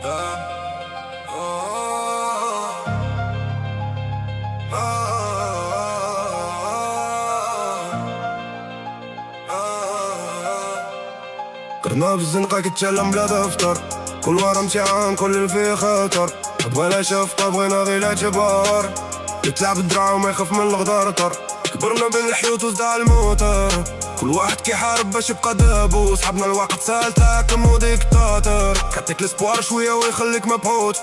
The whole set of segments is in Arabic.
قرنا بالزنقة كتشلم بلا دفتر، كل ورا امتحان كل اللي فيه خطر. بغينا شفقة بغينا غير اعتبار، يتلعب الدرع وما يخاف من الغدارطر. كبرنا بين الحيوط وزدع الموتر، كل واحد كيحارب باش يبقى دابو. صحابنا الوقت سالتها كمو ديكتاتور، كيعطيك الاسبوار شوية ويخليك مبهوت.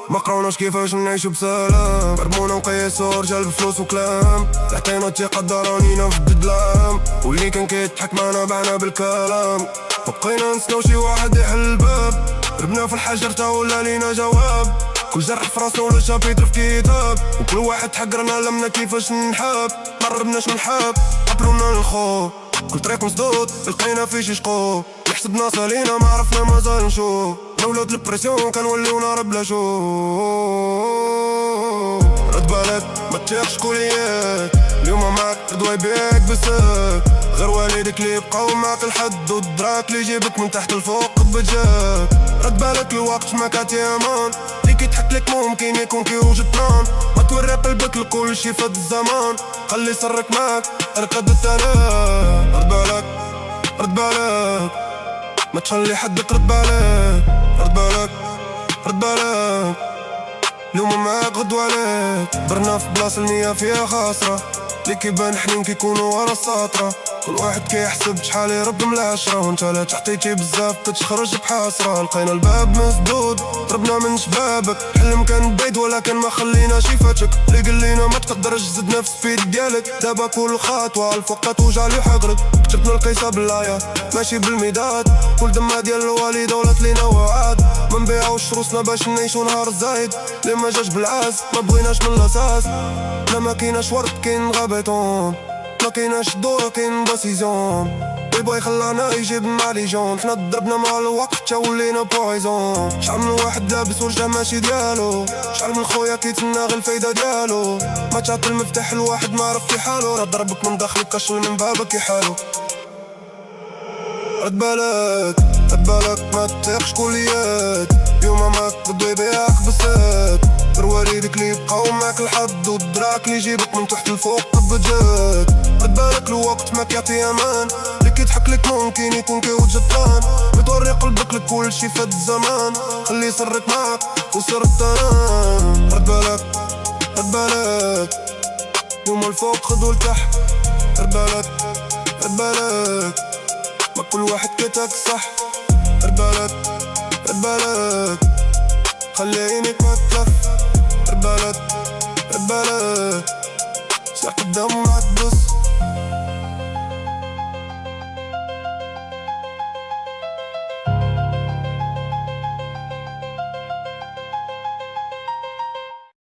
ما قراوناش كيفاش نعيشو بسلام، رمونا وقيسو رجال بفلوس وكلام. عطينا الثقة دارانينا في الدلام، واللي كان كيضحك معنا باعنا بالكلام. وبقينا نسناو شي واحد يحل الباب، ربنا في الحجر تا ولا لينا جواب. كل جرح في راسنا ولا شابيتر في كتاب، وكل واحد حقرنا لمنا كيفاش نحاب. مقربناش من حاب قبلونا الخوف، كل طريق مسدود لقينا فيه شي شقوق. حسبنا سالينا ما عرفنا مازال نشوف، ولاد البريسيون كنوليو نار بلا شوف. رد بالك ما تثقش كليات، اليوم معاك غدوة يبيعك بساك. غير والديك اللي يبقاو معاك الحد، والدراك اللي يجيبك من تحت الفوق بجاك. رد بالك الوقت ما كاتي امان، اللي كيضحك لك ممكن يكون كيوجد نان. ما توري قلبك لكل شي فات الزمان، خلي سرك معاك ارقد التنام. رد بالك رد بالك ما تخلي حدك رد بالك. رد بالك رد بالك اليوم معاك غدوة عليك. برنا في بلاصة النية فيها خاسرة، اللي كيبان حنين كيكونوا ورا الساطرة. كل واحد كيحسب شحال يرد من العشرة، وانت لا تحطيتي بزاف كتخرج بحسرة. لقينا الباب مسدود ضربنا من شبابك، حلم كان بعيد ولكن ما خليناش يفاتك. اللي قال لينا ما تقدرش زد نفس السبيد ديالك، دابا كل خطوة الفوق كتوجع لي حقرك. كتبنا القيسة باللايات ماشي بالمداد، كل دمة ديال الوالدة ولات لينا وعاد. ما نبيعوش روسنا باش نعيشو نهار الزايد، اللي ما جاش بالعاز ما بغيناش من الاساس. لا ما كايناش ورد كاين غابيطون، ما كايناش دور كاين ديسيزيون. بيبغي خلانا يجيب مع ليجون، حنا ضربنا مع الوقت تا ولينا بويزون. شحال من واحد لابس والجا ماشي ديالو، شحال من خويا كيتسنى غير الفايدة ديالو. ما تعطي المفتاح لواحد ما عرف في حالو، راه ضربك من داخلك كشل من بابك يحالو. رد بالك رد بالك ما تثقش كليات، اليوم معاك غدوة يبيعك بسات. غير والديك اللي يبقاو معاك الحد، والدراك اللي يجيبك من تحت الفوق بجاك. رد بالك الوقت ما كيعطي امان، اللي كيضحك لك ممكن يكون كيوجد طان. بتوري قلبك لكل شي فات الزمان، خلي سرك معاك وسر التنام. رد بالك رد بالك اليوم الفوق خدو لتحت. رد بالك رد بالك ما كل واحد كتاك صح. رد بالك رد بالك خلي عينيك ما تلف. رد بالك رد بالك سلاح قدام ما تبص.